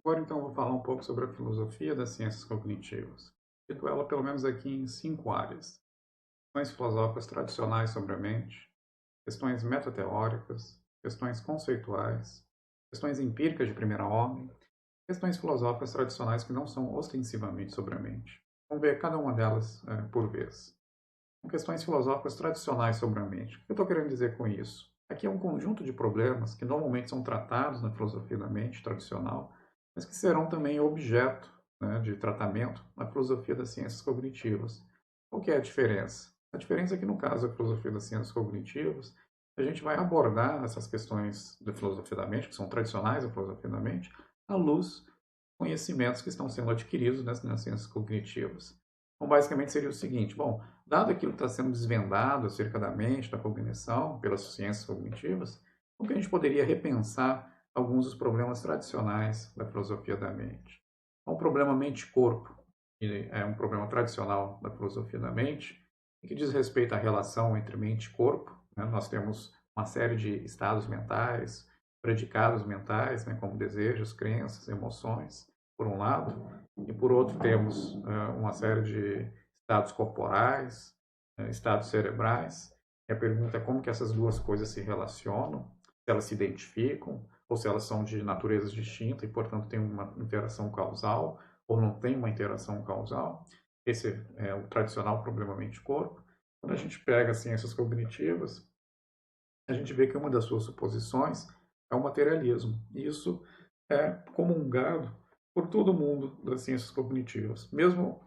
Agora, então, eu vou falar um pouco sobre a filosofia das ciências cognitivas. Divido ela, pelo menos aqui, em 5 áreas: questões filosóficas tradicionais sobre a mente, questões metateóricas, questões conceituais, questões empíricas de primeira ordem, questões filosóficas tradicionais que não são ostensivamente sobre a mente. Vamos ver cada uma delas por vez. Questões filosóficas tradicionais sobre a mente. O que eu estou querendo dizer com isso? Aqui é um conjunto de problemas que normalmente são tratados na filosofia da mente tradicional, mas que serão também objeto, né, de tratamento na filosofia das ciências cognitivas. Qual que é a diferença? A diferença é que, no caso da filosofia das ciências cognitivas, a gente vai abordar essas questões da filosofia da mente, que são tradicionais da filosofia da mente, à luz dos conhecimentos que estão sendo adquiridos nas ciências cognitivas. Então, basicamente, seria o seguinte: bom, dado aquilo que está sendo desvendado acerca da mente, da cognição, pelas ciências cognitivas, como que a gente poderia repensar alguns dos problemas tradicionais da filosofia da mente? Então, o problema mente-corpo, que é um problema tradicional da filosofia da mente, e que diz respeito à relação entre mente e corpo. Né? Nós temos uma série de estados mentais, predicados mentais, né, como desejos, crenças, emoções, por um lado, e por outro temos uma série de estados corporais, estados cerebrais. E a pergunta é como que essas duas coisas se relacionam, se elas se identificam, ou se elas são de natureza distinta e, portanto, têm uma interação causal, ou não tem uma interação causal. Esse é o tradicional problema mente-corpo. Quando a gente pega as ciências cognitivas, a gente vê que uma das suas suposições é o materialismo. E isso é comungado por todo mundo das ciências cognitivas. Mesmo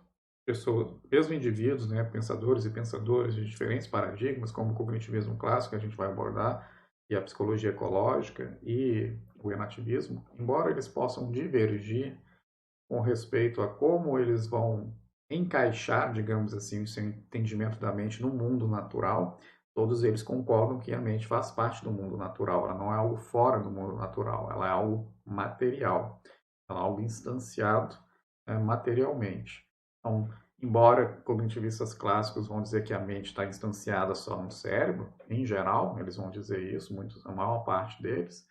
pessoas, mesmo indivíduos, né, pensadores e pensadores de diferentes paradigmas, como o cognitivismo clássico, que a gente vai abordar, e a psicologia ecológica e o renativismo, embora eles possam divergir com respeito a como eles vão encaixar, digamos assim, o seu entendimento da mente no mundo natural, todos eles concordam que a mente faz parte do mundo natural, ela não é algo fora do mundo natural, ela é algo material, ela é algo instanciado materialmente. Então, embora cognitivistas clássicos vão dizer que a mente está instanciada só no cérebro, em geral, eles vão dizer isso, muitos, a maior parte deles,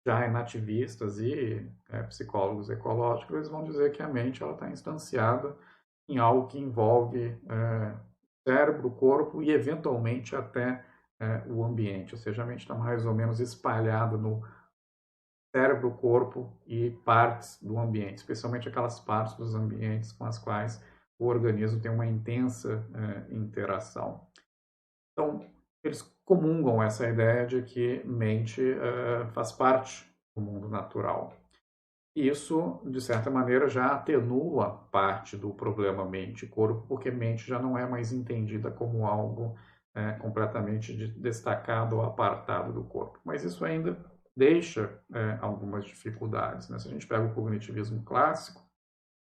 já em nativistas e psicólogos ecológicos, eles vão dizer que a mente está instanciada em algo que envolve cérebro, corpo e, eventualmente, até o ambiente. Ou seja, a mente está mais ou menos espalhada no cérebro, corpo e partes do ambiente, especialmente aquelas partes dos ambientes com as quais o organismo tem uma intensa interação. Então, eles comungam essa ideia de que mente faz parte do mundo natural. E isso, de certa maneira, já atenua parte do problema mente-corpo, porque mente já não é mais entendida como algo completamente destacado ou apartado do corpo. Mas isso ainda deixa algumas dificuldades. Né? Se a gente pega o cognitivismo clássico,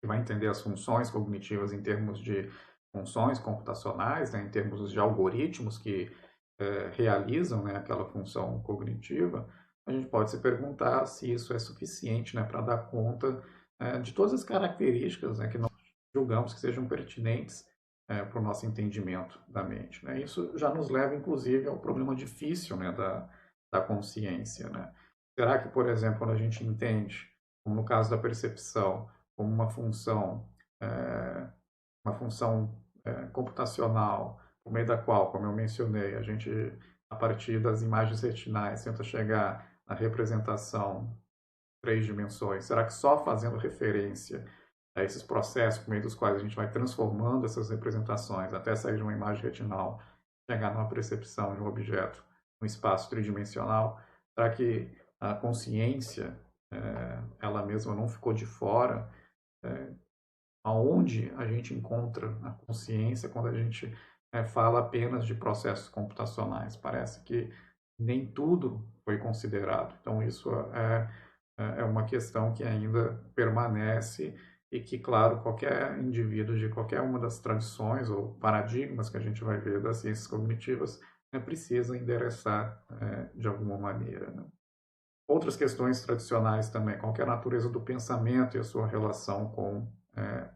que vai entender as funções cognitivas em termos de funções computacionais, né, em termos de algoritmos que realizam, né, aquela função cognitiva, a gente pode se perguntar se isso é suficiente, né, para dar conta de todas as características, né, que nós julgamos que sejam pertinentes para o nosso entendimento da mente. Né? Isso já nos leva, inclusive, ao problema difícil, né, da consciência. Né? Será que, por exemplo, quando a gente entende, como no caso da percepção, como uma função computacional, por meio da qual, como eu mencionei, a gente, a partir das imagens retinais, tenta chegar na representação três dimensões. Será que só fazendo referência a esses processos, por meio dos quais a gente vai transformando essas representações até sair de uma imagem retinal, chegar numa percepção de um objeto no espaço tridimensional, será que a consciência, ela mesma não ficou de fora? Aonde a gente encontra a consciência quando a gente fala apenas de processos computacionais? Parece que nem tudo foi considerado. Então, isso é uma questão que ainda permanece e que, claro, qualquer indivíduo de qualquer uma das tradições ou paradigmas que a gente vai ver das ciências cognitivas precisa endereçar de alguma maneira. Né? Outras questões tradicionais também, qual é a natureza do pensamento e a sua relação com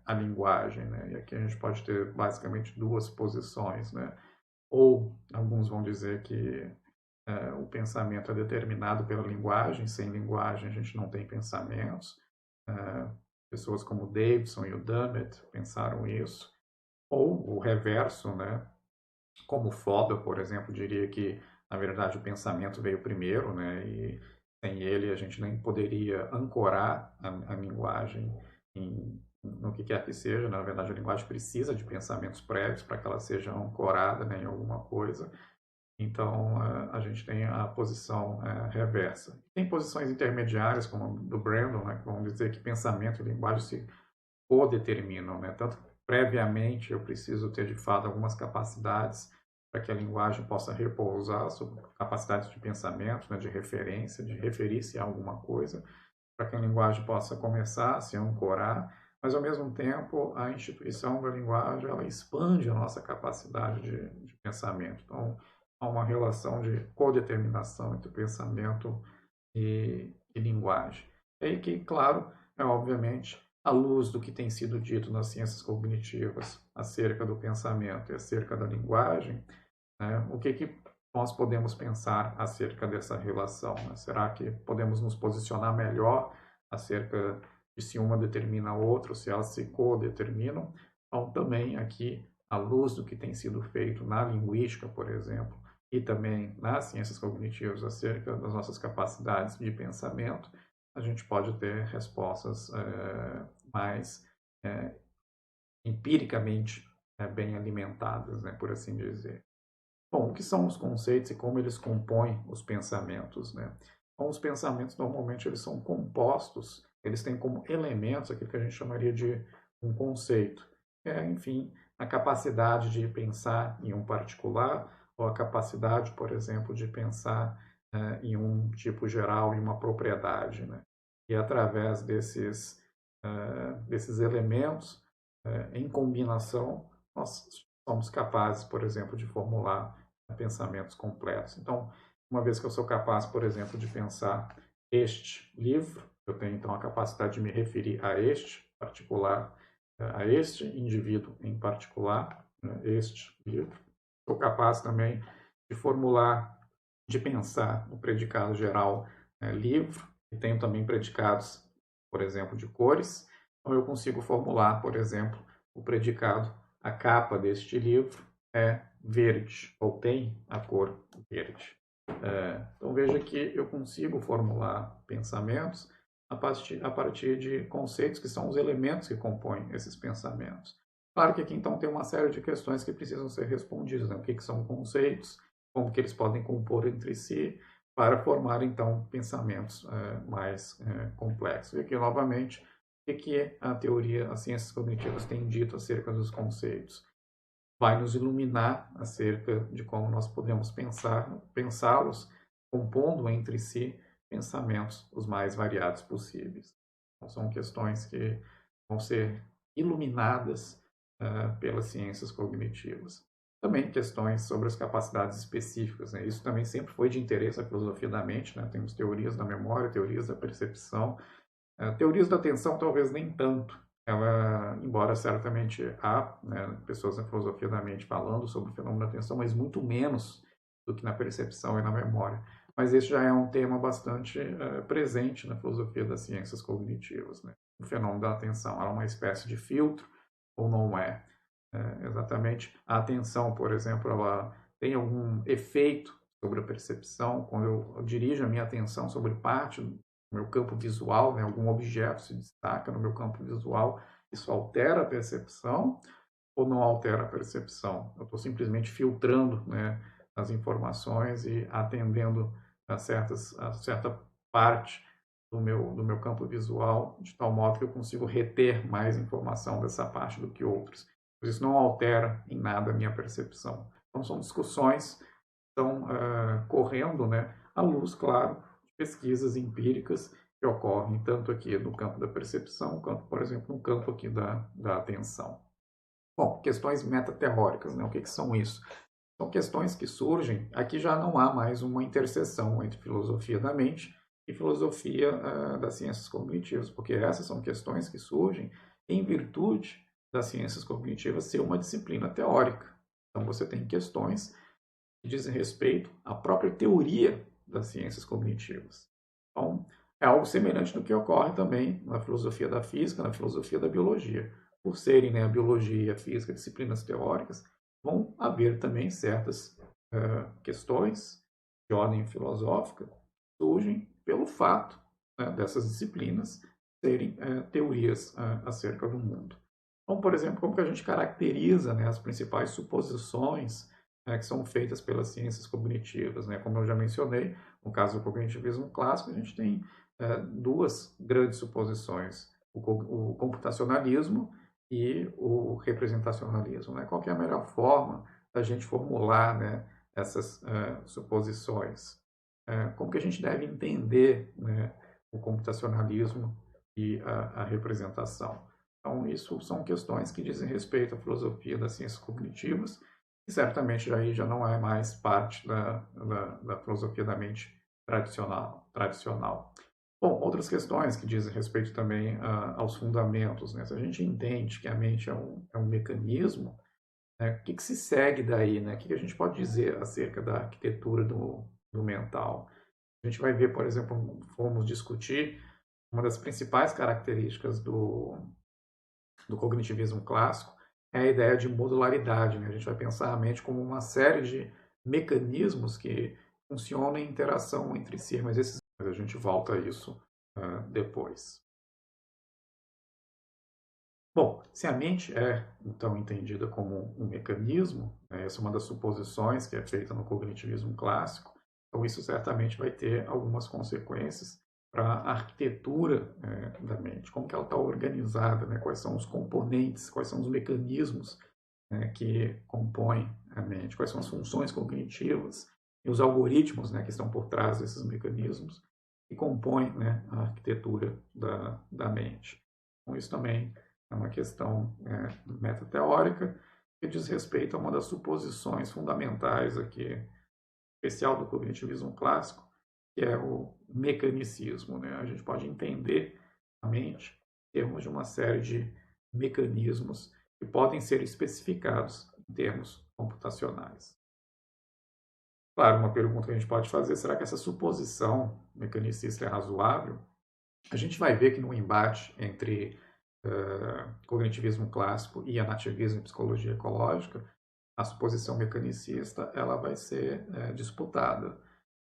a linguagem, né? E aqui a gente pode ter basicamente duas posições, né? Ou alguns vão dizer que o pensamento é determinado pela linguagem, sem linguagem a gente não tem pensamentos, pessoas como o Davidson e o Dummett pensaram isso, ou o reverso, né? Como Fodor, por exemplo, diria que, na verdade, o pensamento veio primeiro, né? E sem ele a gente nem poderia ancorar a linguagem no que quer que seja. Na verdade, a linguagem precisa de pensamentos prévios para que ela seja ancorada, né, em alguma coisa. Então, a gente tem a posição reversa. Tem posições intermediárias, como a do Brandon, né, que vão dizer que pensamento e linguagem se codeterminam, né? Tanto que, previamente, eu preciso ter, de fato, algumas capacidades para que a linguagem possa repousar sobre capacidades de pensamento, né, de referência, de referir-se a alguma coisa, para que a linguagem possa começar a se ancorar, mas, ao mesmo tempo, a instituição da linguagem, ela expande a nossa capacidade de pensamento. Então, há uma relação de codeterminação entre pensamento e linguagem. E aí que, claro, obviamente, à luz do que tem sido dito nas ciências cognitivas acerca do pensamento e acerca da linguagem, né, o que nós podemos pensar acerca dessa relação? Né? Será que podemos nos posicionar melhor acerca de se uma determina a outra, ou se elas se codeterminam? Então, também aqui, à luz do que tem sido feito na linguística, por exemplo, e também nas ciências cognitivas acerca das nossas capacidades de pensamento, a gente pode ter respostas mais empiricamente bem alimentadas, né, por assim dizer. Bom, o que são os conceitos e como eles compõem os pensamentos, né? Bom, os pensamentos normalmente eles são compostos, eles têm como elementos aquilo que a gente chamaria de um conceito. Enfim, a capacidade de pensar em um particular ou a capacidade, por exemplo, de pensar em um tipo geral, em uma propriedade, né? E através desses elementos, em combinação, nós somos capazes, por exemplo, de formular pensamentos completos. Então, uma vez que eu sou capaz, por exemplo, de pensar este livro, eu tenho então a capacidade de me referir a este particular, a este indivíduo em particular, este livro. Sou capaz também de formular, de pensar no predicado geral livro, e tenho também predicados, por exemplo, de cores. Então, eu consigo formular, por exemplo, o predicado, a capa deste livro é verde, ou tem a cor verde. Então veja que eu consigo formular pensamentos a partir de conceitos que são os elementos que compõem esses pensamentos. Claro que aqui então tem uma série de questões que precisam ser respondidas, né? O que são conceitos, como que eles podem compor entre si, para formar então pensamentos mais complexos. E aqui novamente, o que a teoria, as ciências cognitivas têm dito acerca dos conceitos? Vai nos iluminar acerca de como nós podemos pensá-los, compondo entre si pensamentos os mais variados possíveis. Então, são questões que vão ser iluminadas pelas ciências cognitivas. Também questões sobre as capacidades específicas, né? Isso também sempre foi de interesse à filosofia da mente, né? Temos teorias da memória, teorias da percepção, teorias da atenção talvez nem tanto. Ela, embora certamente há, né, pessoas na filosofia da mente falando sobre o fenômeno da atenção, mas muito menos do que na percepção e na memória. Mas esse já é um tema bastante presente na filosofia das ciências cognitivas, né? O fenômeno da atenção, ela é uma espécie de filtro ou não é? Exatamente. A atenção, por exemplo, ela tem algum efeito sobre a percepção. Quando eu dirijo a minha atenção sobre parte do meu campo visual, né, algum objeto se destaca no meu campo visual, isso altera a percepção ou não altera a percepção? Eu estou simplesmente filtrando, né, as informações e atendendo a certa parte do meu campo visual, de tal modo que eu consigo reter mais informação dessa parte do que outros. Isso não altera em nada a minha percepção. Então, são discussões que estão correndo, né, à luz, claro, de pesquisas empíricas que ocorrem tanto aqui no campo da percepção, quanto, por exemplo, no campo aqui da atenção. Bom, questões metateóricas, né? O que são isso? São questões que surgem, aqui já não há mais uma interseção entre filosofia da mente e filosofia das ciências cognitivas, porque essas são questões que surgem em virtude das ciências cognitivas ser uma disciplina teórica. Então você tem questões que dizem respeito à própria teoria das ciências cognitivas. Então, É algo semelhante do que ocorre também na filosofia da física, na filosofia da biologia. Por serem, né, a biologia e a física disciplinas teóricas, vão haver também certas questões de ordem filosófica que surgem pelo fato, né, dessas disciplinas serem teorias acerca do mundo. Então, por exemplo, como que a gente caracteriza, né, as principais suposições que são feitas pelas ciências cognitivas, né? Como eu já mencionei, no caso do cognitivismo clássico, a gente tem duas grandes suposições, o computacionalismo e o representacionalismo, né? Qual que é a melhor forma da gente formular, né, essas suposições? Como que a gente deve entender, né, o computacionalismo e a representação? Então, isso são questões que dizem respeito à filosofia das ciências cognitivas, e certamente aí já não é mais parte da filosofia da mente tradicional. Bom, outras questões que dizem respeito também aos fundamentos, né? Se a gente entende que a mente é um mecanismo, né, o que se segue daí, né? O que a gente pode dizer acerca da arquitetura do mental? A gente vai ver, por exemplo, vamos discutir uma das principais características do cognitivismo clássico é a ideia de modularidade, né? A gente vai pensar a mente como uma série de mecanismos que funcionam em interação entre si, mas a gente volta a isso depois. Bom, se a mente é, então, entendida como um mecanismo, né, essa é uma das suposições que é feita no cognitivismo clássico, então isso certamente vai ter algumas consequências para a arquitetura da mente, como que ela está organizada, né, quais são os componentes, quais são os mecanismos que compõem a mente, quais são as funções cognitivas e os algoritmos, né, que estão por trás desses mecanismos que compõem, né, a arquitetura da mente. Então, isso também é uma questão metateórica que diz respeito a uma das suposições fundamentais aqui, especial do cognitivismo clássico, que é o mecanicismo, né? A gente pode entender a mente em termos de uma série de mecanismos que podem ser especificados em termos computacionais. Claro, uma pergunta que a gente pode fazer, será que essa suposição mecanicista é razoável? A gente vai ver que no embate entre cognitivismo clássico e nativismo e psicologia ecológica, a suposição mecanicista ela vai ser disputada.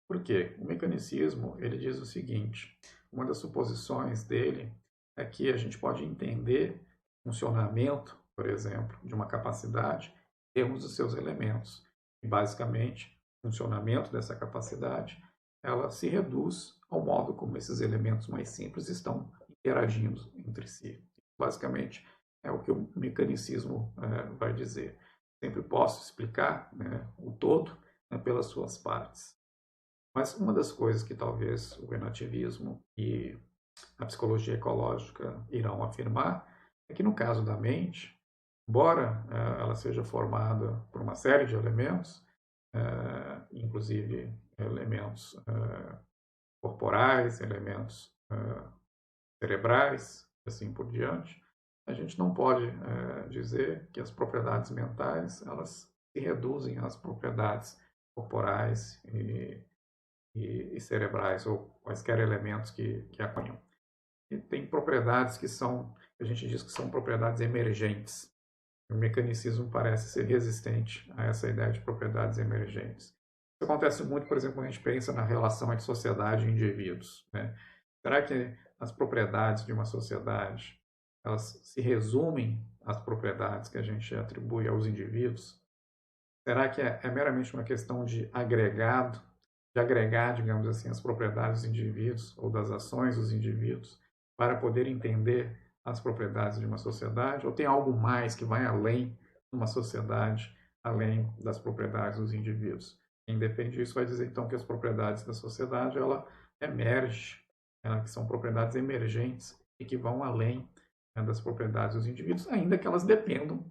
Por quê? O mecanicismo ele diz o seguinte, uma das suposições dele é que a gente pode entender o funcionamento, por exemplo, de uma capacidade em termos dos seus elementos. E, basicamente, o funcionamento dessa capacidade ela se reduz ao modo como esses elementos mais simples estão interagindo entre si. Basicamente, é o que o mecanicismo vai dizer. Sempre posso explicar, né, o todo, né, pelas suas partes. Mas uma das coisas que talvez o renativismo e a psicologia ecológica irão afirmar é que no caso da mente, embora ela seja formada por uma série de elementos, inclusive elementos corporais, elementos cerebrais, assim por diante, a gente não pode dizer que as propriedades mentais elas se reduzem às propriedades corporais e cerebrais ou quaisquer elementos que acompanham. E tem propriedades que são, a gente diz que são propriedades emergentes. O mecanicismo parece ser resistente a essa ideia de propriedades emergentes. Isso acontece muito, por exemplo, quando a gente pensa na relação entre sociedade e indivíduos, né? Será que as propriedades de uma sociedade elas se resumem às propriedades que a gente atribui aos indivíduos? Será que é meramente uma questão de agregado, de agregar, digamos assim, as propriedades dos indivíduos ou das ações dos indivíduos para poder entender as propriedades de uma sociedade? Ou tem algo mais que vai além de uma sociedade, além das propriedades dos indivíduos? Quem defende isso vai dizer então que as propriedades da sociedade ela emerge, que são propriedades emergentes e que vão além das propriedades dos indivíduos, ainda que elas dependam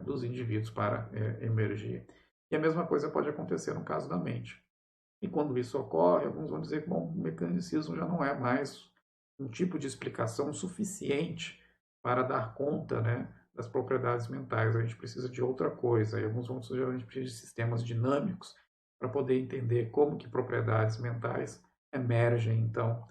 dos indivíduos para emergir. E a mesma coisa pode acontecer no caso da mente. E quando isso ocorre, alguns vão dizer que bom, o mecanicismo já não é mais um tipo de explicação suficiente para dar conta, né, das propriedades mentais. A gente precisa de outra coisa. E alguns vão sugerir que a gente precisa de sistemas dinâmicos para poder entender como que propriedades mentais emergem, então,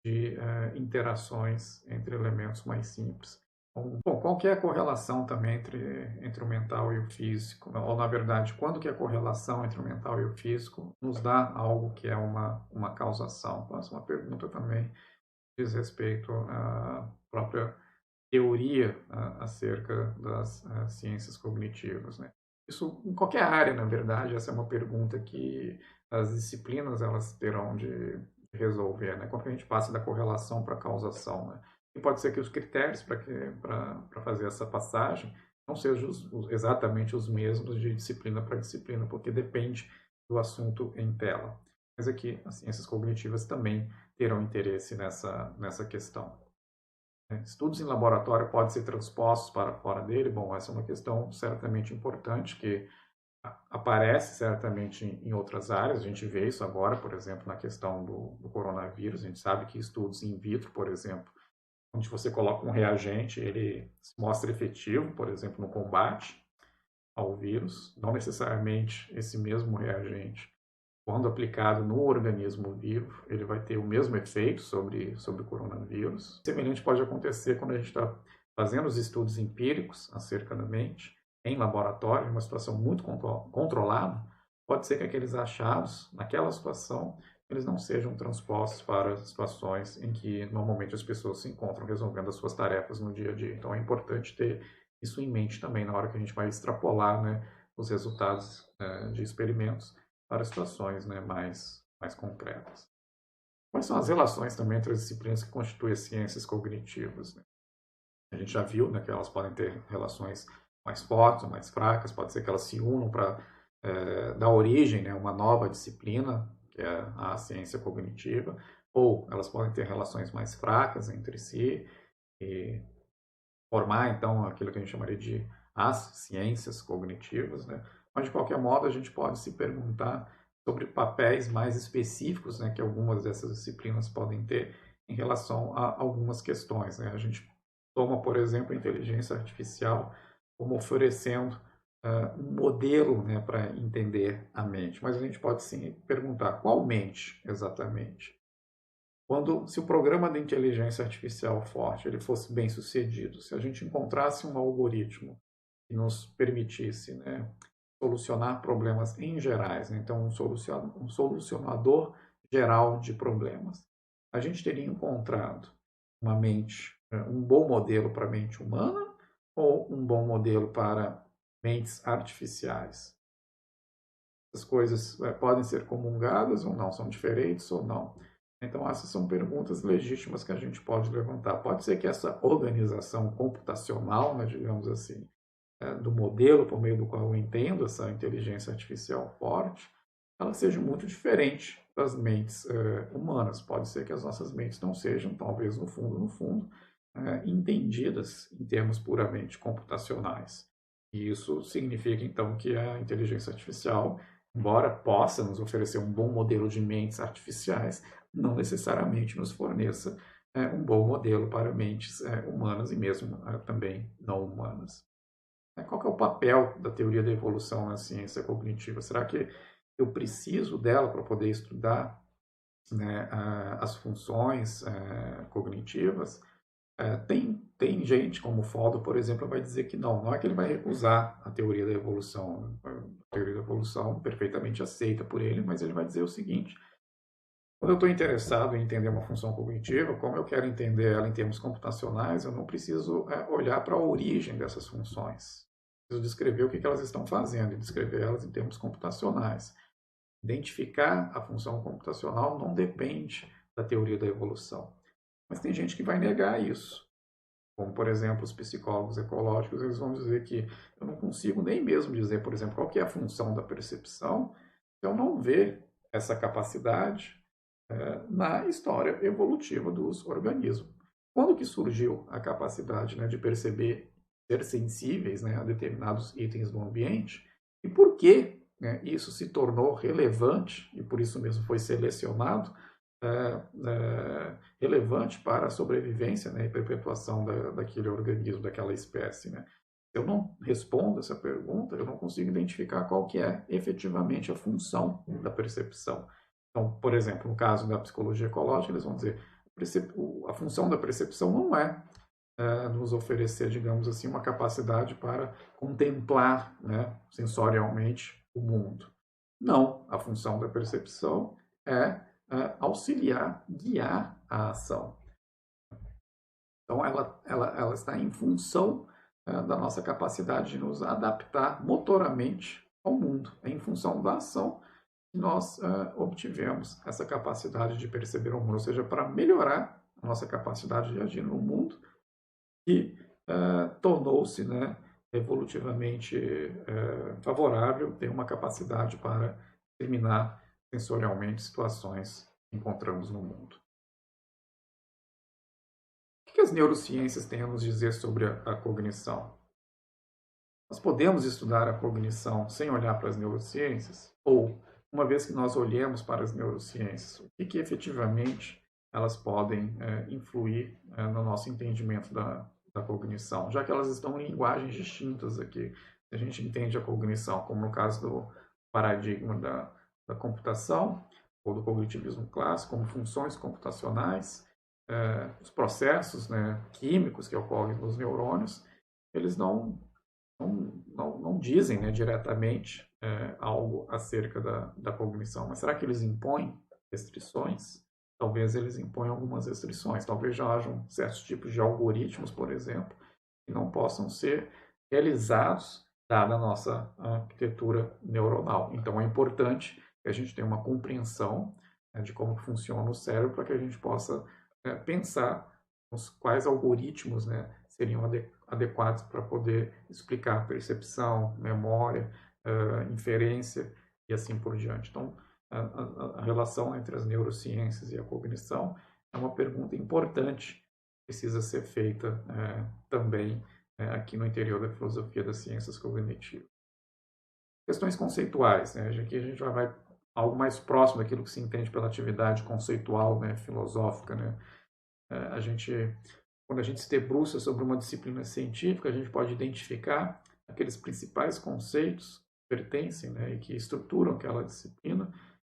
de interações entre elementos mais simples. Bom, qual que é a correlação também entre o mental e o físico? Ou, na verdade, quando que a correlação entre o mental e o físico nos dá algo que é uma causação? Então, essa é uma pergunta também que diz respeito à própria teoria acerca das ciências cognitivas, né? Isso em qualquer área, na verdade, essa é uma pergunta que as disciplinas elas terão de resolver, né? Como que a gente passa da correlação para a causação, né? E pode ser que os critérios para fazer essa passagem não sejam exatamente os mesmos de disciplina para disciplina, porque depende do assunto em tela. Mas aqui as ciências cognitivas também terão interesse nessa questão. Estudos em laboratório podem ser transpostos para fora dele? Bom, essa é uma questão certamente importante que aparece certamente em outras áreas. A gente vê isso agora, por exemplo, na questão do coronavírus. A gente sabe que estudos in vitro, por exemplo, onde você coloca um reagente, ele se mostra efetivo, por exemplo, no combate ao vírus. Não necessariamente esse mesmo reagente, quando aplicado no organismo vivo, ele vai ter o mesmo efeito sobre o coronavírus. Semelhante pode acontecer quando a gente está fazendo os estudos empíricos acerca da mente, em laboratório, em uma situação muito controlada, pode ser que aqueles achados, naquela situação, eles não sejam transpostos para situações em que normalmente as pessoas se encontram resolvendo as suas tarefas no dia a dia. Então é importante ter isso em mente também na hora que a gente vai extrapolar, né, os resultados de experimentos para situações, né, mais concretas. Quais são as relações também entre as disciplinas que constituem as ciências cognitivas, né? A gente já viu, né, que elas podem ter relações mais fortes ou mais fracas, pode ser que elas se unam para dar origem, né, a uma nova disciplina, que é a ciência cognitiva, ou elas podem ter relações mais fracas entre si e formar, então, aquilo que a gente chamaria de as ciências cognitivas, né? Mas, de qualquer modo, a gente pode se perguntar sobre papéis mais específicos, né, que algumas dessas disciplinas podem ter em relação a algumas questões, né? A gente toma, por exemplo, a inteligência artificial como oferecendo um modelo, né, para entender a mente, mas a gente pode sim perguntar qual mente exatamente. Se o programa de inteligência artificial forte ele fosse bem sucedido, se a gente encontrasse um algoritmo que nos permitisse, né, solucionar problemas em gerais, né, então um solucionador geral de problemas, a gente teria encontrado uma mente, um bom modelo para a mente humana ou um bom modelo para mentes artificiais? As coisas podem ser comungadas ou não, são diferentes ou não. Então, essas são perguntas legítimas que a gente pode levantar. Pode ser que essa organização computacional, né, digamos assim, do modelo por meio do qual eu entendo essa inteligência artificial forte, ela seja muito diferente das mentes humanas. Pode ser que as nossas mentes não sejam, talvez no fundo, entendidas em termos puramente computacionais. E isso significa, então, que a inteligência artificial, embora possa nos oferecer um bom modelo de mentes artificiais, não necessariamente nos forneça um bom modelo para mentes humanas e mesmo também não humanas. Qual que é o papel da teoria da evolução na ciência cognitiva? Será que eu preciso dela para poder estudar, né, as funções cognitivas? Tem gente, como o Fodor, por exemplo, vai dizer que não é que ele vai recusar a teoria da evolução. A teoria da evolução perfeitamente aceita por ele, mas ele vai dizer o seguinte: quando eu estou interessado em entender uma função cognitiva, como eu quero entender ela em termos computacionais, eu não preciso olhar para a origem dessas funções. Preciso descrever o que elas estão fazendo e descrever elas em termos computacionais. Identificar a função computacional não depende da teoria da evolução. Mas tem gente que vai negar isso. Como, por exemplo, os psicólogos ecológicos, eles vão dizer que eu não consigo nem mesmo dizer, por exemplo, qual que é a função da percepção, se eu não ver essa capacidade na história evolutiva dos organismos. Quando que surgiu a capacidade, né, de perceber, ser sensíveis, né, a determinados itens do ambiente, e por que, né, isso se tornou relevante, e por isso mesmo foi selecionado, relevante para a sobrevivência, né, e perpetuação daquele organismo, daquela espécie, né? Eu não respondo essa pergunta, eu não consigo identificar qual que é efetivamente a função da percepção. Então, por exemplo, no caso da psicologia ecológica, eles vão dizer a função da percepção não é nos oferecer, digamos assim, uma capacidade para contemplar, né, sensorialmente o mundo. Não, a função da percepção é auxiliar, guiar a ação. Então, ela está em função da nossa capacidade de nos adaptar motoramente ao mundo. É em função da ação que nós obtivemos essa capacidade de perceber o mundo, ou seja, para melhorar a nossa capacidade de agir no mundo, que tornou-se, né, evolutivamente favorável, ter uma capacidade para determinar sensorialmente situações que encontramos no mundo. O que as neurociências têm a nos dizer sobre a cognição? Nós podemos estudar a cognição sem olhar para as neurociências? Ou, uma vez que nós olhemos para as neurociências, o que efetivamente elas podem influir no nosso entendimento da cognição? Já que elas estão em linguagens distintas aqui. A gente entende a cognição, como no caso do paradigma da computação, ou do cognitivismo clássico, como funções computacionais, os processos, né, químicos que ocorrem nos neurônios, eles não dizem, né, diretamente algo acerca da cognição. Mas será que eles impõem restrições? Talvez eles imponham algumas restrições. Talvez já hajam certos tipos de algoritmos, por exemplo, que não possam ser realizados dada a nossa arquitetura neuronal. Então é importante que a gente tenha uma compreensão de como funciona o cérebro para que a gente possa pensar nos quais algoritmos, né, seriam adequados para poder explicar percepção, memória, inferência e assim por diante. Então, a relação entre as neurociências e a cognição é uma pergunta importante que precisa ser feita também aqui no interior da filosofia das ciências cognitivas. Questões conceituais, né? Aqui a gente já vai algo mais próximo daquilo que se entende pela atividade conceitual, né, filosófica, né? Quando a gente se debruça sobre uma disciplina científica, a gente pode identificar aqueles principais conceitos que pertencem, né, e que estruturam aquela disciplina,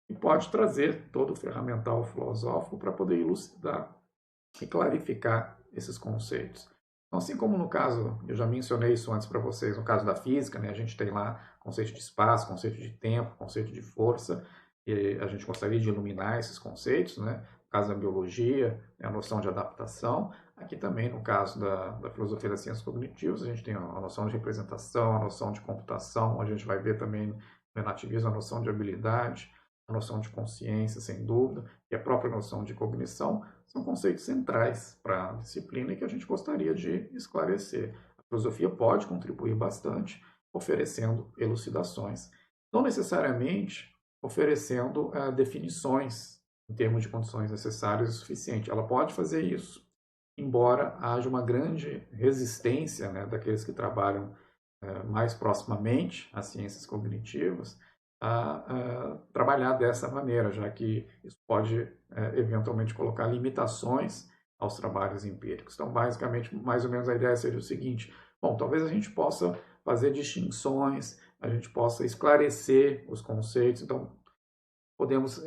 e pode trazer todo o ferramental filosófico para poder elucidar e clarificar esses conceitos. Então, assim como no caso, eu já mencionei isso antes para vocês, no caso da física, né, a gente tem lá conceito de espaço, conceito de tempo, conceito de força, e a gente gostaria de iluminar esses conceitos, né? No caso da biologia, a noção de adaptação. Aqui também, no caso da filosofia das ciências cognitivas, a gente tem a noção de representação, a noção de computação, a gente vai ver também no relativismo a noção de habilidade, a noção de consciência, sem dúvida, e a própria noção de cognição, são conceitos centrais para a disciplina e que a gente gostaria de esclarecer. A filosofia pode contribuir bastante, oferecendo elucidações, não necessariamente oferecendo definições em termos de condições necessárias e suficientes. Ela pode fazer isso, embora haja uma grande resistência, né, daqueles que trabalham mais proximamente às ciências cognitivas a trabalhar dessa maneira, já que isso pode eventualmente colocar limitações aos trabalhos empíricos. Então, basicamente, mais ou menos a ideia seria o seguinte: bom, talvez a gente possa fazer distinções, a gente possa esclarecer os conceitos. Então, podemos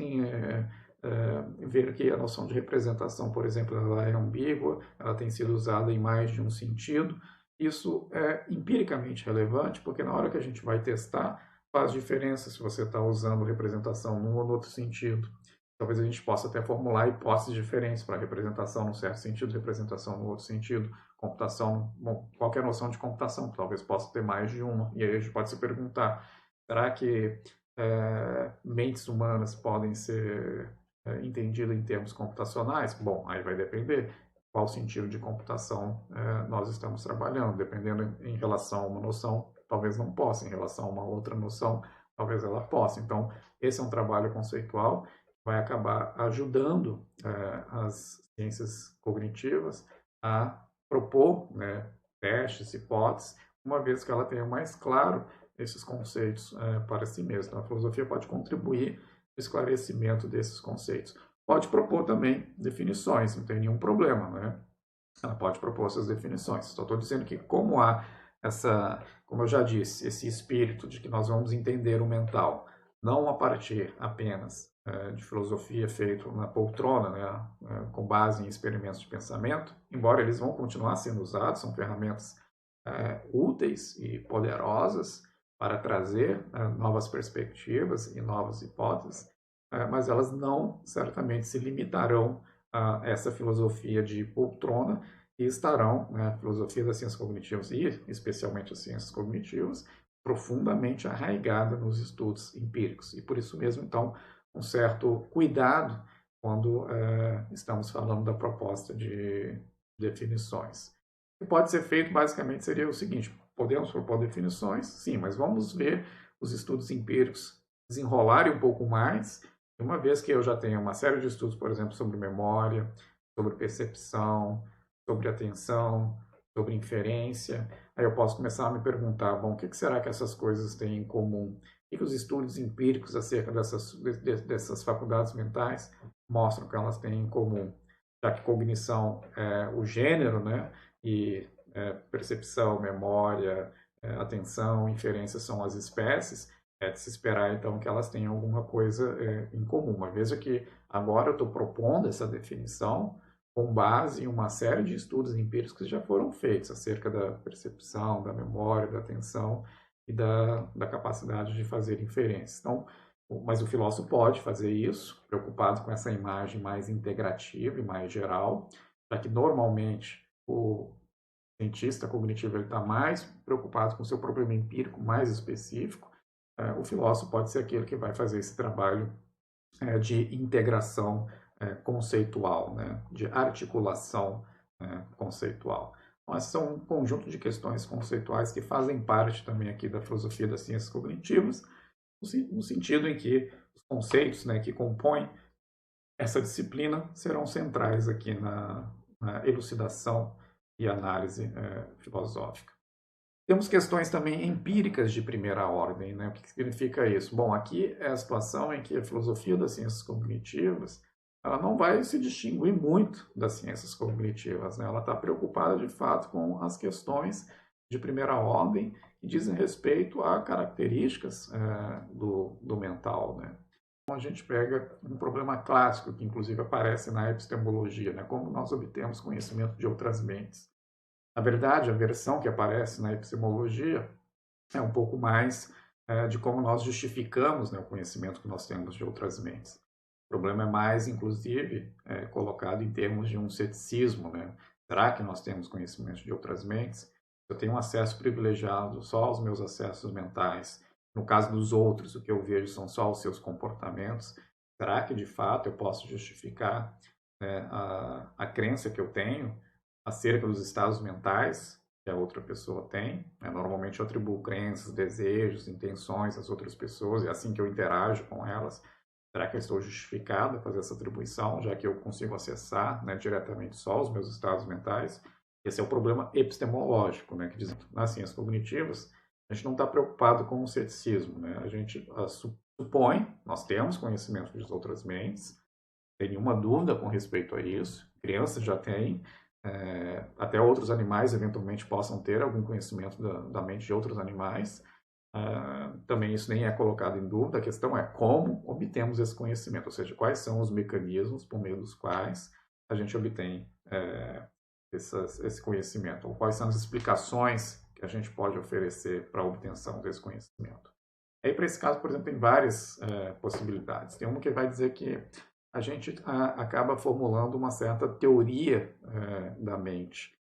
ver que a noção de representação, por exemplo, ela é ambígua, ela tem sido usada em mais de um sentido. Isso é empiricamente relevante, porque na hora que a gente vai testar, faz diferença se você está usando representação num ou no outro sentido. Talvez a gente possa até formular hipóteses diferentes para representação num certo sentido, representação no outro sentido, computação, bom, qualquer noção de computação, talvez possa ter mais de uma. E aí a gente pode se perguntar, será que mentes humanas podem ser entendidas em termos computacionais? Bom, aí vai depender qual sentido de computação nós estamos trabalhando, dependendo em relação a uma noção, talvez não possa, em relação a uma outra noção, talvez ela possa. Então, esse é um trabalho conceitual que vai acabar ajudando as ciências cognitivas a propor, né, testes, hipóteses, uma vez que ela tenha mais claro esses conceitos para si mesma. Então, a filosofia pode contribuir no esclarecimento desses conceitos. Pode propor também definições, não tem nenhum problema, né? Ela pode propor essas definições. Só estou dizendo que como há como eu já disse, esse espírito de que nós vamos entender o mental, não a partir apenas de filosofia feito na poltrona, né, com base em experimentos de pensamento, embora eles vão continuar sendo usados, são ferramentas úteis e poderosas para trazer novas perspectivas e novas hipóteses, mas elas não certamente se limitarão a essa filosofia de poltrona e estarão, né, a filosofia das ciências cognitivas e especialmente as ciências cognitivas, profundamente arraigada nos estudos empíricos. E por isso mesmo, então, um certo cuidado quando estamos falando da proposta de definições. O que pode ser feito, basicamente, seria o seguinte: podemos propor definições, sim, mas vamos ver os estudos empíricos desenrolarem um pouco mais, uma vez que eu já tenho uma série de estudos, por exemplo, sobre memória, sobre percepção, sobre atenção, sobre inferência, aí eu posso começar a me perguntar, bom, o que será que essas coisas têm em comum? O que os estudos empíricos acerca dessas faculdades mentais mostram que elas têm em comum? Já que cognição é o gênero, né? E percepção, memória, atenção, inferência são as espécies, é de se esperar então que elas tenham alguma coisa em comum. Mas veja que agora eu estou propondo essa definição com base em uma série de estudos empíricos que já foram feitos acerca da percepção, da memória, da atenção e da capacidade de fazer inferências. Então, mas o filósofo pode fazer isso, preocupado com essa imagem mais integrativa e mais geral, já que normalmente o cientista cognitivo está mais preocupado com o seu problema empírico mais específico. O filósofo pode ser aquele que vai fazer esse trabalho de integração conceitual, né, de articulação conceitual. Então, esses são um conjunto de questões conceituais que fazem parte também aqui da filosofia das ciências cognitivas, no sentido em que os conceitos, né, que compõem essa disciplina serão centrais aqui na elucidação e análise filosófica. Temos questões também empíricas de primeira ordem, né? O que significa isso? Bom, aqui é a situação em que a filosofia das ciências cognitivas ela não vai se distinguir muito das ciências cognitivas, né? Ela está preocupada, de fato, com as questões de primeira ordem que dizem respeito a características do mental, né? Então, a gente pega um problema clássico que, inclusive, aparece na epistemologia, né? Como nós obtemos conhecimento de outras mentes. Na verdade, a versão que aparece na epistemologia é um pouco mais de como nós justificamos, né, o conhecimento que nós temos de outras mentes. O problema é mais, inclusive, colocado em termos de um ceticismo, né? Será que nós temos conhecimento de outras mentes? Eu tenho um acesso privilegiado só aos meus acessos mentais. No caso dos outros, o que eu vejo são só os seus comportamentos. Será que, de fato, eu posso justificar a crença que eu tenho acerca dos estados mentais que a outra pessoa tem? Normalmente eu atribuo crenças, desejos, intenções às outras pessoas, é assim que eu interajo com elas. Será que eu estou justificado a fazer essa atribuição, já que eu consigo acessar, né, diretamente só os meus estados mentais? Esse é o problema epistemológico, né, que diz nas ciências cognitivas, a gente não está preocupado com o ceticismo, né? A gente supõe, nós temos conhecimento de outras mentes, não tem nenhuma dúvida com respeito a isso, crianças já têm, até outros animais eventualmente possam ter algum conhecimento da mente de outros animais. Também isso nem é colocado em dúvida, a questão é como obtemos esse conhecimento, ou seja, quais são os mecanismos por meio dos quais a gente obtém esse conhecimento, ou quais são as explicações que a gente pode oferecer para a obtenção desse conhecimento. Aí, para esse caso, por exemplo, tem várias possibilidades. Tem uma que vai dizer que a gente acaba formulando uma certa teoria da mente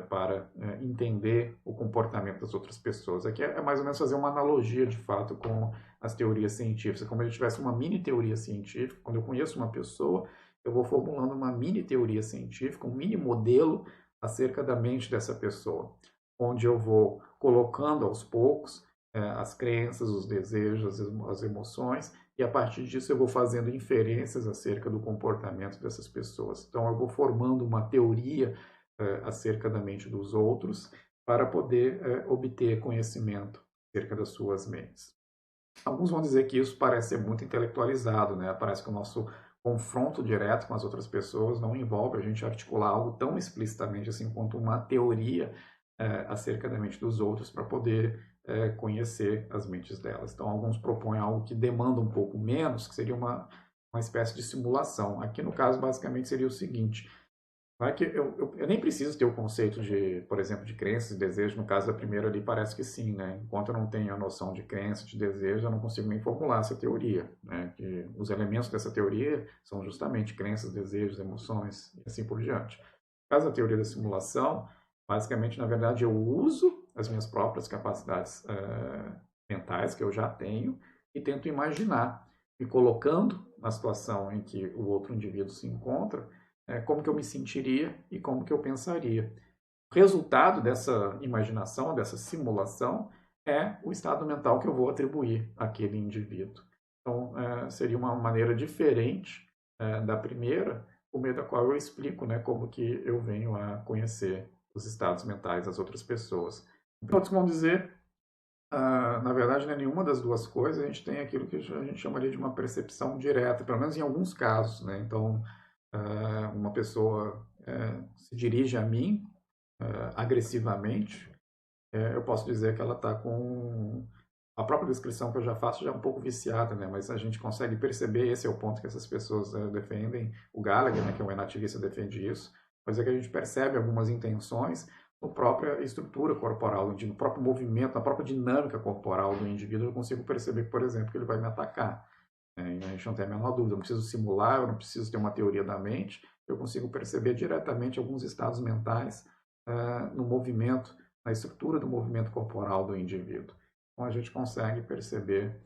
para entender o comportamento das outras pessoas. Aqui é mais ou menos fazer uma analogia, de fato, com as teorias científicas, como se eu tivesse uma mini teoria científica. Quando eu conheço uma pessoa, eu vou formulando uma mini teoria científica, um mini modelo acerca da mente dessa pessoa, onde eu vou colocando aos poucos as crenças, os desejos, as emoções, e a partir disso eu vou fazendo inferências acerca do comportamento dessas pessoas. Então eu vou formando uma teoria acerca da mente dos outros para poder obter conhecimento acerca das suas mentes. Alguns vão dizer que isso parece ser muito intelectualizado, né? Parece que o nosso confronto direto com as outras pessoas não envolve a gente articular algo tão explicitamente assim quanto uma teoria acerca da mente dos outros para poder conhecer as mentes delas. Então, alguns propõem algo que demanda um pouco menos, que seria uma uma espécie de simulação. Aqui no caso, basicamente, seria o seguinte: não é que eu nem preciso ter o conceito de, por exemplo, de crença e desejo. No caso da primeira ali, parece que sim, né? Enquanto eu não tenho a noção de crença, de desejo, eu não consigo nem formular essa teoria, né? Que os elementos dessa teoria são justamente crenças, desejos, emoções e assim por diante. No caso da teoria da simulação, basicamente, na verdade, eu uso as minhas próprias capacidades mentais que eu já tenho e tento imaginar, me colocando na situação em que o outro indivíduo se encontra, como que eu me sentiria e como que eu pensaria. O resultado dessa imaginação, dessa simulação, é o estado mental que eu vou atribuir àquele indivíduo. Então, seria uma maneira diferente da primeira, por meio da qual eu explico, né, como que eu venho a conhecer os estados mentais das outras pessoas. Outros vão dizer, na verdade, não é nenhuma das duas coisas, a gente tem aquilo que a gente chamaria de uma percepção direta, pelo menos em alguns casos, né? Então, uma pessoa se dirige a mim agressivamente, eu posso dizer que ela está com a própria descrição que eu já faço já é um pouco viciada, né? Mas a gente consegue perceber, esse é o ponto que essas pessoas defendem. O Gallagher, né, que é um enativista, defende isso, mas é que a gente percebe algumas intenções na própria estrutura corporal do indivíduo, no próprio movimento, na própria dinâmica corporal do indivíduo. Eu consigo perceber, por exemplo, que ele vai me atacar. E a gente não tem a menor dúvida, eu não preciso simular, eu não preciso ter uma teoria da mente, eu consigo perceber diretamente alguns estados mentais no movimento, na estrutura do movimento corporal do indivíduo. Então, a gente consegue perceber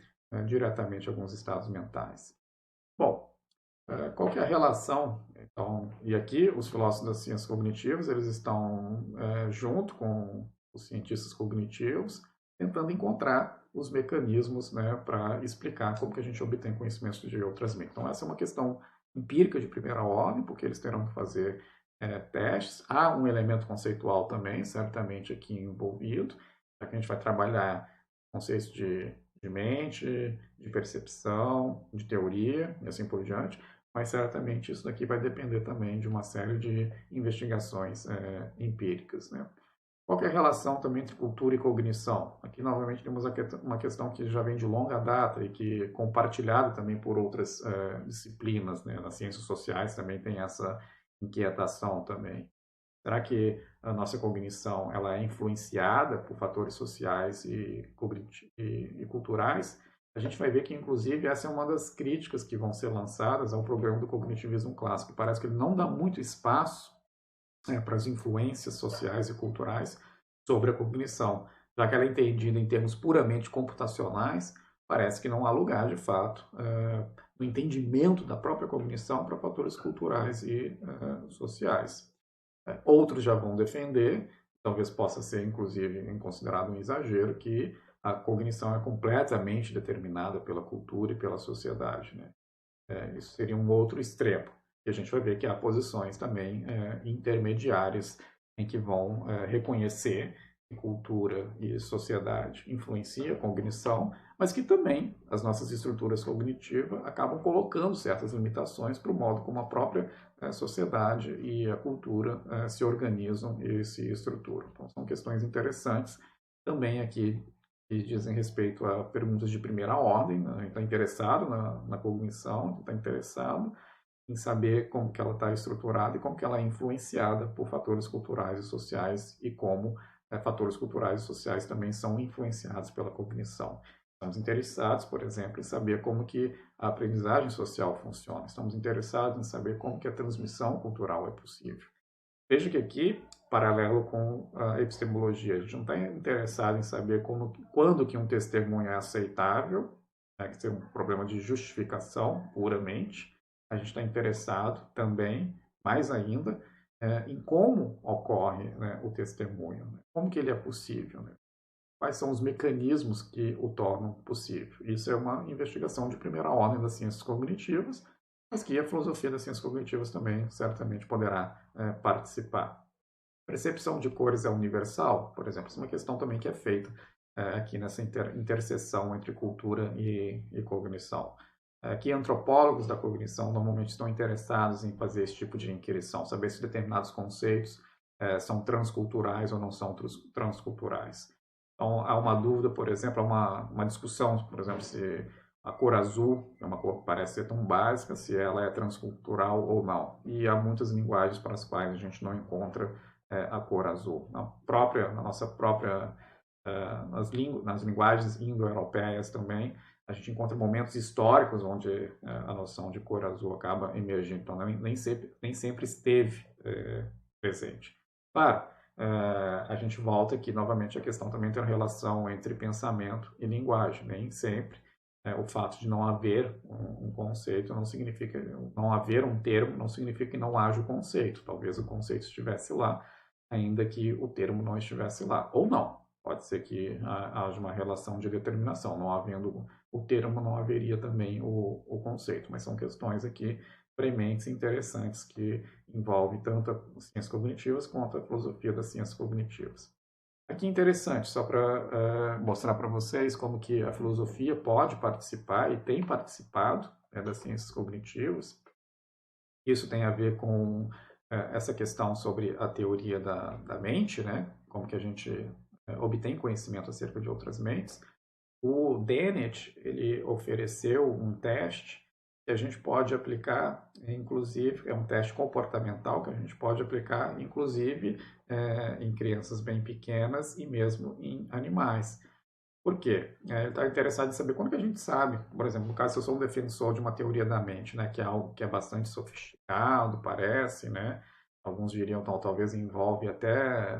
diretamente alguns estados mentais. Bom, qual que é a relação? Então, e aqui os filósofos das ciências cognitivas, eles estão junto com os cientistas cognitivos, tentando encontrar os mecanismos, né, para explicar como que a gente obtém conhecimentos de outras mentes. Então, essa é uma questão empírica de primeira ordem, porque eles terão que fazer testes. Há um elemento conceitual também, certamente aqui envolvido, já que a gente vai trabalhar conceitos de mente, de percepção, de teoria e assim por diante, mas certamente isso daqui vai depender também de uma série de investigações empíricas, né? Qual que é a relação também entre cultura e cognição? Aqui, novamente, temos uma questão que já vem de longa data e que é compartilhada também por outras disciplinas, né? Nas ciências sociais também tem essa inquietação também. Será que a nossa cognição ela é influenciada por fatores sociais e culturais? A gente vai ver que, inclusive, essa é uma das críticas que vão ser lançadas ao programa do cognitivismo clássico. Parece que ele não dá muito espaço para as influências sociais e culturais sobre a cognição, já que ela é entendida em termos puramente computacionais. Parece que não há lugar, de fato, no entendimento da própria cognição para fatores culturais e sociais. Outros já vão defender, talvez possa ser inclusive considerado um exagero, que a cognição é completamente determinada pela cultura e pela sociedade, né? Isso seria um outro extremo. E a gente vai ver que há posições também intermediárias em que vão reconhecer que cultura e sociedade influencia a cognição, mas que também as nossas estruturas cognitivas acabam colocando certas limitações para o modo como a própria sociedade e a cultura se organizam e se estruturam. Então, são questões interessantes também aqui que dizem respeito a perguntas de primeira ordem, né? Está interessado na cognição, está interessado em saber como que ela está estruturada e como que ela é influenciada por fatores culturais e sociais e como fatores culturais e sociais também são influenciados pela cognição. Estamos interessados, por exemplo, em saber como que a aprendizagem social funciona. Estamos interessados em saber como que a transmissão cultural é possível. Veja que aqui, paralelo com a epistemologia, a gente não está interessado em saber quando que um testemunho é aceitável, né, que é um problema de justificação puramente. A gente está interessado também, mais ainda, em como ocorre, né, o testemunho, né? Como que ele é possível, né? Quais são os mecanismos que o tornam possível. Isso é uma investigação de primeira ordem das ciências cognitivas, mas que a filosofia das ciências cognitivas também certamente poderá participar. Percepção de cores é universal, por exemplo, isso é uma questão também que é feita aqui nessa interseção entre cultura e cognição. Que antropólogos da cognição normalmente estão interessados em fazer esse tipo de inquirição, saber se determinados conceitos são transculturais ou não são transculturais. Então, há uma dúvida, por exemplo, há uma discussão, por exemplo, se a cor azul é uma cor que parece ser tão básica, se ela é transcultural ou não. E há muitas linguagens para as quais a gente não encontra a cor azul. Na nossa própria, nas linguagens indo-europeias também, a gente encontra momentos históricos onde a noção de cor azul acaba emergindo. Então, nem sempre esteve presente. Claro, a gente volta aqui novamente à questão também tem uma relação entre pensamento e linguagem. Nem sempre o fato de não haver um conceito não significa, não haver um termo não significa que não haja o conceito. Talvez o conceito estivesse lá, ainda que o termo não estivesse lá. Ou não. Pode ser que haja uma relação de determinação. Não havendo o termo, não haveria também o conceito. Mas são questões aqui prementes e interessantes que envolvem tanto as ciências cognitivas quanto a filosofia das ciências cognitivas. Aqui interessante, só para mostrar para vocês como que a filosofia pode participar e tem participado das ciências cognitivas. Isso tem a ver com essa questão sobre a teoria da mente, né? Como que a gente obtém conhecimento acerca de outras mentes. O Dennett, ele ofereceu um teste que a gente pode aplicar, inclusive, é um teste comportamental que a gente pode aplicar, inclusive, em crianças bem pequenas e mesmo em animais. Por quê? Ele está interessado em saber quando que a gente sabe, por exemplo, no caso, se eu sou um defensor de uma teoria da mente, né, que é algo que é bastante sofisticado, parece, né? Alguns diriam, talvez envolve até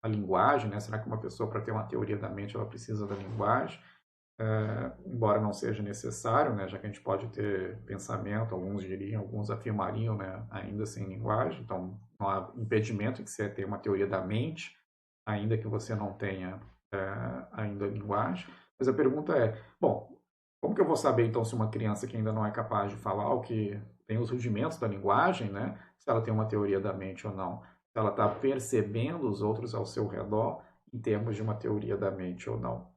a linguagem, né? Será que uma pessoa, para ter uma teoria da mente, ela precisa da linguagem? Embora não seja necessário, né, já que a gente pode ter pensamento, alguns diriam, alguns afirmariam, né, ainda sem linguagem, então não há impedimento de você ter uma teoria da mente, ainda que você não tenha ainda linguagem. Mas a pergunta é, bom, como que eu vou saber então se uma criança que ainda não é capaz de falar, ou que tem os rudimentos da linguagem, né, se ela tem uma teoria da mente ou não, se ela está percebendo os outros ao seu redor em termos de uma teoria da mente ou não?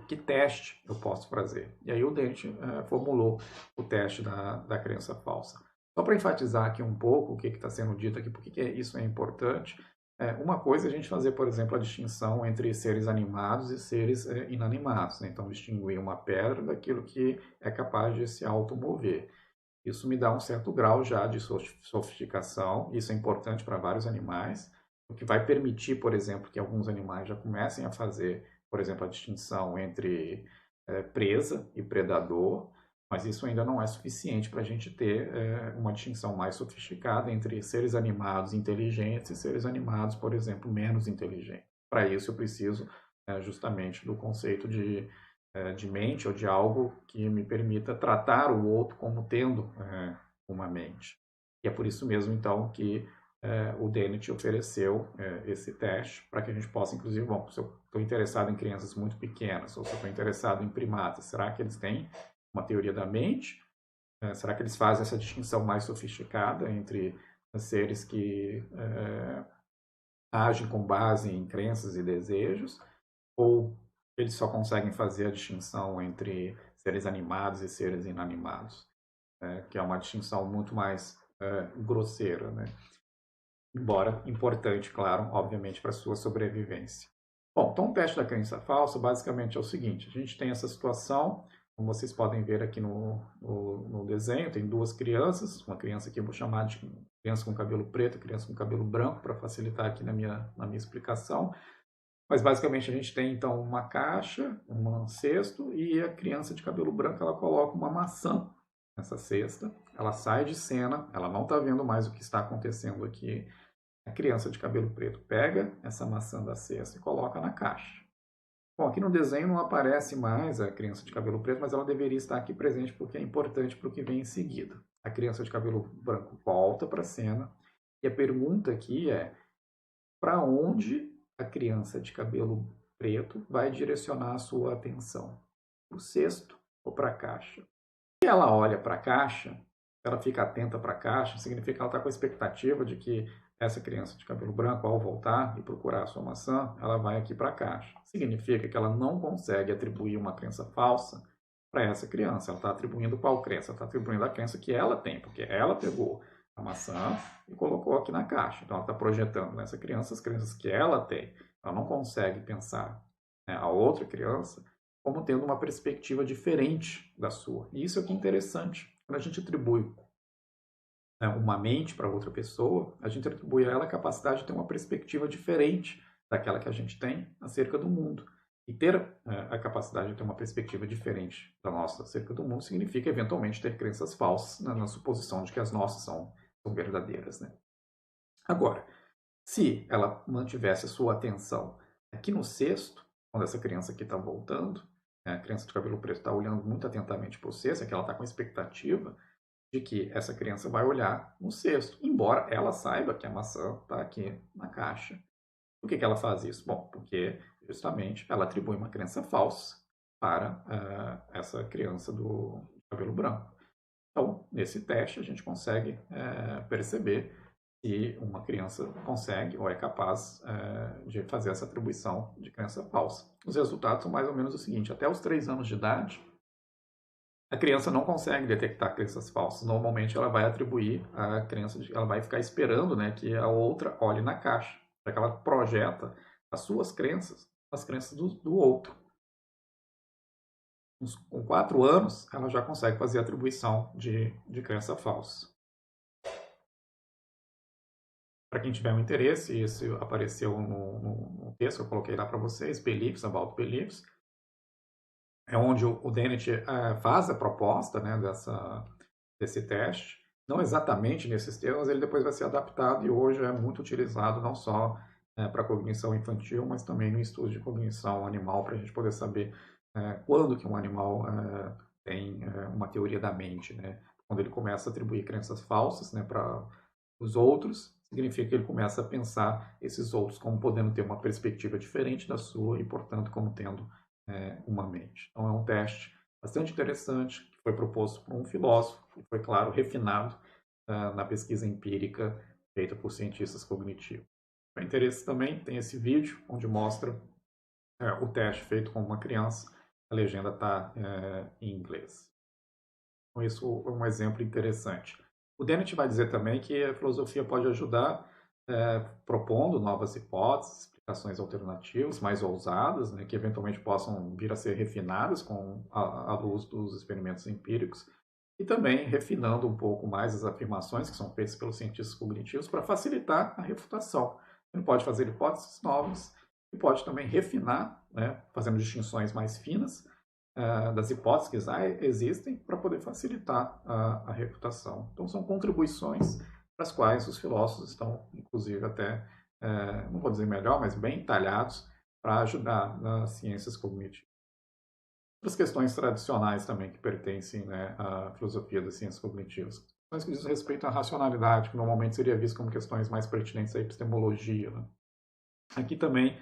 Que teste eu posso fazer? E aí o Dennett formulou o teste da crença falsa. Só para enfatizar aqui um pouco o que está sendo dito aqui, por que isso é importante. Uma coisa é a gente fazer, por exemplo, a distinção entre seres animados e seres inanimados. Né? Então, distinguir uma pedra daquilo que é capaz de se automover. Isso me dá um certo grau já de sofisticação. Isso é importante para vários animais, o que vai permitir, por exemplo, que alguns animais já comecem a fazer, por exemplo, a distinção entre presa e predador, mas isso ainda não é suficiente para a gente ter uma distinção mais sofisticada entre seres animados inteligentes e seres animados, por exemplo, menos inteligentes. Para isso, eu preciso justamente do conceito de mente ou de algo que me permita tratar o outro como tendo uma mente. E é por isso mesmo, então, que o Dennett ofereceu esse teste para que a gente possa, inclusive, bom, se eu estou interessado em crianças muito pequenas ou se eu estou interessado em primatas, será que eles têm uma teoria da mente? Será que eles fazem essa distinção mais sofisticada entre seres que agem com base em crenças e desejos? Ou eles só conseguem fazer a distinção entre seres animados e seres inanimados? Que é uma distinção muito mais grosseira, né? Embora importante, claro, obviamente, para a sua sobrevivência. Bom, então o teste da crença falsa basicamente é o seguinte: a gente tem essa situação, como vocês podem ver aqui no desenho, tem duas crianças, uma criança aqui eu vou chamar de criança com cabelo preto, criança com cabelo branco, para facilitar aqui na minha explicação. Mas basicamente a gente tem então uma caixa, um cesto, e a criança de cabelo branco ela coloca uma maçã nessa cesta, ela sai de cena, ela não está vendo mais o que está acontecendo aqui. A criança de cabelo preto pega essa maçã da cesta e coloca na caixa. Bom, aqui no desenho não aparece mais a criança de cabelo preto, mas ela deveria estar aqui presente porque é importante para o que vem em seguida. A criança de cabelo branco volta para a cena e a pergunta aqui é: para onde a criança de cabelo preto vai direcionar a sua atenção? Para o cesto ou para a caixa? Se ela olha para a caixa, ela fica atenta para a caixa, significa que ela está com a expectativa de que essa criança de cabelo branco, ao voltar e procurar a sua maçã, ela vai aqui para a caixa. Significa que ela não consegue atribuir uma crença falsa para essa criança. Ela está atribuindo qual crença? Ela está atribuindo a crença que ela tem, porque ela pegou a maçã e colocou aqui na caixa. Então, ela está projetando nessa criança as crenças que ela tem. Ela não consegue pensar, né, a outra criança como tendo uma perspectiva diferente da sua. E isso é o que é interessante. Quando a gente atribui, né, uma mente para outra pessoa, a gente atribui a ela a capacidade de ter uma perspectiva diferente daquela que a gente tem acerca do mundo. E ter a capacidade de ter uma perspectiva diferente da nossa acerca do mundo significa, eventualmente, ter crenças falsas na suposição de que as nossas são verdadeiras, né? Agora, se ela mantivesse a sua atenção aqui no cesto, quando essa criança aqui está voltando, né, a criança de cabelo preto está olhando muito atentamente para o cesto, é que ela está com expectativa de que essa criança vai olhar no cesto, embora ela saiba que a maçã está aqui na caixa. Por que ela faz isso? Bom, porque justamente ela atribui uma crença falsa para essa criança do cabelo branco. Então, nesse teste, a gente consegue perceber se uma criança consegue ou é capaz de fazer essa atribuição de crença falsa. Os resultados são mais ou menos o seguinte: até os 3 anos de idade, a criança não consegue detectar crenças falsas. Normalmente, ela vai atribuir a crença, ela vai ficar esperando, né, que a outra olhe na caixa, para que ela projeta as suas crenças, as crenças do outro. Com 4 anos, ela já consegue fazer a atribuição de crença falsa. Para quem tiver um interesse, isso apareceu no texto que eu coloquei lá para vocês, Beliefs, About Beliefs, é onde o Dennett faz a proposta, né, desse teste, não exatamente nesses termos, ele depois vai ser adaptado e hoje é muito utilizado não só para cognição infantil, mas também no estudo de cognição animal, para a gente poder saber quando que um animal tem uma teoria da mente, né? Quando ele começa a atribuir crenças falsas, né, para os outros, significa que ele começa a pensar esses outros como podendo ter uma perspectiva diferente da sua e, portanto, como tendo uma mente. Então, é um teste bastante interessante que foi proposto por um filósofo e foi, claro, refinado na pesquisa empírica feita por cientistas cognitivos. Para interesse também, tem esse vídeo onde mostra o teste feito com uma criança. A legenda está em inglês. Então, isso é um exemplo interessante. O Dennett vai dizer também que a filosofia pode ajudar propondo novas hipóteses, explicações alternativas, mais ousadas, né, que eventualmente possam vir a ser refinadas com a luz dos experimentos empíricos, e também refinando um pouco mais as afirmações que são feitas pelos cientistas cognitivos para facilitar a refutação. Ele pode fazer hipóteses novas e pode também refinar, né, fazendo distinções mais finas das hipóteses que já existem para poder facilitar a refutação. Então, são contribuições para as quais os filósofos estão, inclusive, até, não vou dizer melhor, mas bem talhados para ajudar nas ciências cognitivas. Outras questões tradicionais também que pertencem, né, à filosofia das ciências cognitivas. Questões que dizem respeito à racionalidade, que normalmente seria visto como questões mais pertinentes à epistemologia. Né? Aqui também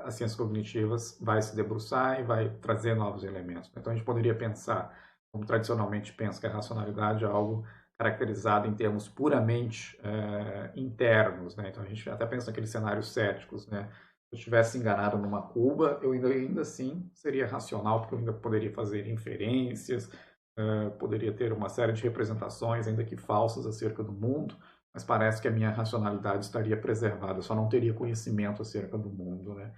as ciências cognitivas vai se debruçar e vai trazer novos elementos. Então, a gente poderia pensar, como tradicionalmente pensa, que a racionalidade é algo caracterizado em termos puramente internos. Né? Então, a gente até pensa naqueles cenários céticos. Né? Se eu estivesse enganado numa cuba, eu ainda assim seria racional, porque eu ainda poderia fazer inferências, poderia ter uma série de representações, ainda que falsas, acerca do mundo, mas parece que a minha racionalidade estaria preservada, eu só não teria conhecimento acerca do mundo. Né?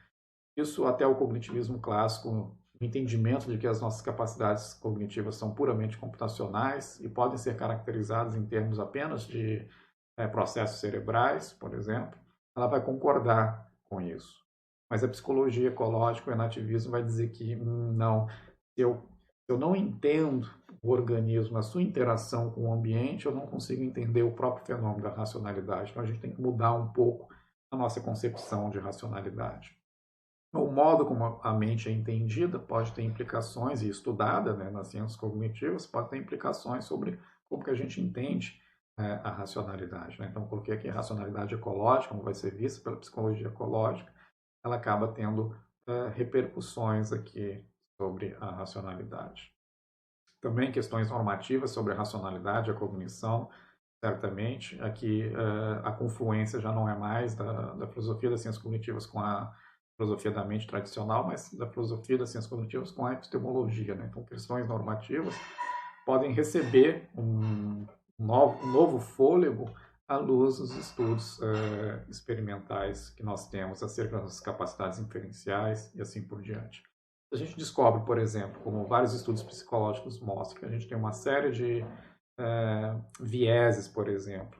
Isso até o cognitivismo clássico, o entendimento de que as nossas capacidades cognitivas são puramente computacionais e podem ser caracterizadas em termos apenas de processos cerebrais, por exemplo, ela vai concordar com isso. Mas a psicologia ecológica, o enativismo, vai dizer que não, se eu não entendo o organismo, a sua interação com o ambiente, eu não consigo entender o próprio fenômeno da racionalidade. Então, a gente tem que mudar um pouco a nossa concepção de racionalidade. O modo como a mente é entendida pode ter implicações, e estudada, né, nas ciências cognitivas, pode ter implicações sobre como que a gente entende a racionalidade. Né? Então, coloquei aqui a racionalidade ecológica, como vai ser vista pela psicologia ecológica, ela acaba tendo repercussões aqui sobre a racionalidade. Também questões normativas sobre a racionalidade, a cognição, certamente. Aqui a confluência já não é mais da filosofia das ciências cognitivas com a filosofia da mente tradicional, mas da filosofia das ciências cognitivas com a epistemologia. Né? Então, questões normativas podem receber um novo fôlego à luz dos estudos experimentais que nós temos acerca das capacidades inferenciais e assim por diante. A gente descobre, por exemplo, como vários estudos psicológicos mostram, que a gente tem uma série de vieses, por exemplo,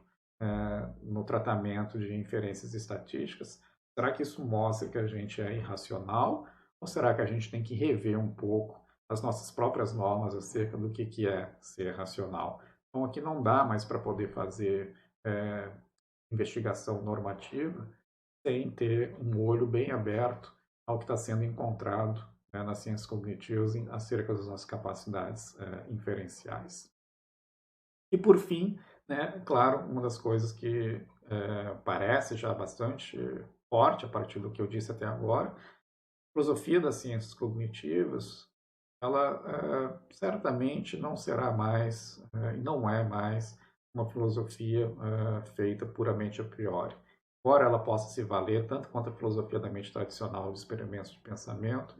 no tratamento de inferências estatísticas. Será que isso mostra que a gente é irracional? Ou será que a gente tem que rever um pouco as nossas próprias normas acerca do que é ser racional? Então, aqui não dá mais para poder fazer é, investigação normativa sem ter um olho bem aberto ao que está sendo encontrado, né, nas ciências cognitivas acerca das nossas capacidades inferenciais. E por fim, né, claro, uma das coisas que parece já bastante forte a partir do que eu disse até agora, a filosofia das ciências cognitivas, ela certamente não será mais, e não é mais, uma filosofia feita puramente a priori. Embora ela possa se valer tanto quanto a filosofia da mente tradicional de experimentos de pensamento,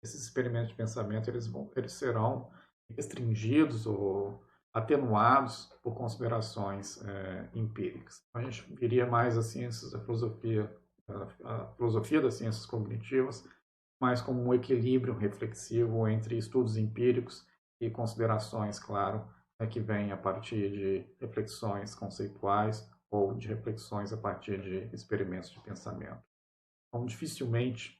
esses experimentos de pensamento eles serão restringidos ou atenuados por considerações empíricas. A gente viria mais a ciências, a filosofia das ciências cognitivas, mais como um equilíbrio reflexivo entre estudos empíricos e considerações, claro, que vêm a partir de reflexões conceituais ou de reflexões a partir de experimentos de pensamento. Então, dificilmente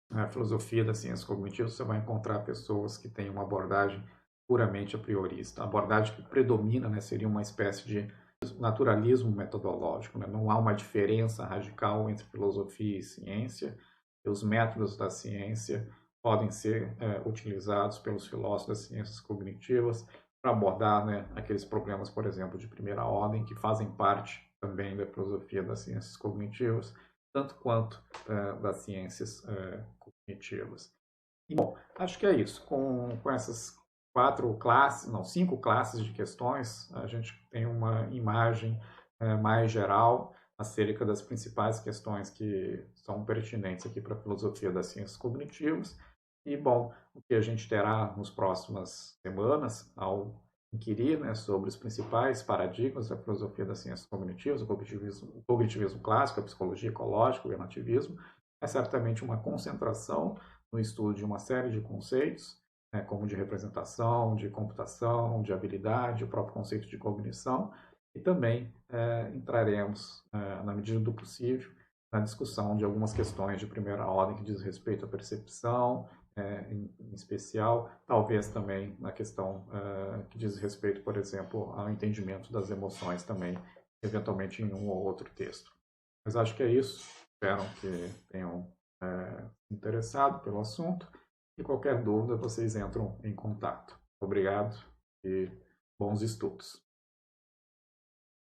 na filosofia das ciências cognitivas você vai encontrar pessoas que têm uma abordagem puramente a priorista. A abordagem que predomina, né, seria uma espécie de naturalismo metodológico, né? Não há uma diferença radical entre filosofia e ciência. Os métodos da ciência podem ser utilizados pelos filósofos das ciências cognitivas para abordar, né, aqueles problemas, por exemplo, de primeira ordem, que fazem parte também da filosofia das ciências cognitivas, tanto quanto das ciências cognitivas. E, bom, acho que é isso. Com essas 4 classes, não, 5 classes de questões, a gente tem uma imagem mais geral acerca das principais questões que são pertinentes aqui para a filosofia das ciências cognitivas. E, bom, o que a gente terá nas próximas semanas, ao inquirir, né, sobre os principais paradigmas da filosofia das ciências cognitivas, o cognitivismo clássico, a psicologia ecológica, o relativismo, é certamente uma concentração no estudo de uma série de conceitos, né, como de representação, de computação, de habilidade, o próprio conceito de cognição, e também entraremos, na medida do possível, na discussão de algumas questões de primeira ordem que diz respeito à percepção, em especial, talvez também na questão que diz respeito, por exemplo, ao entendimento das emoções também, eventualmente em um ou outro texto. Mas acho que é isso. Espero que tenham interessado pelo assunto e qualquer dúvida vocês entram em contato. Obrigado e bons estudos.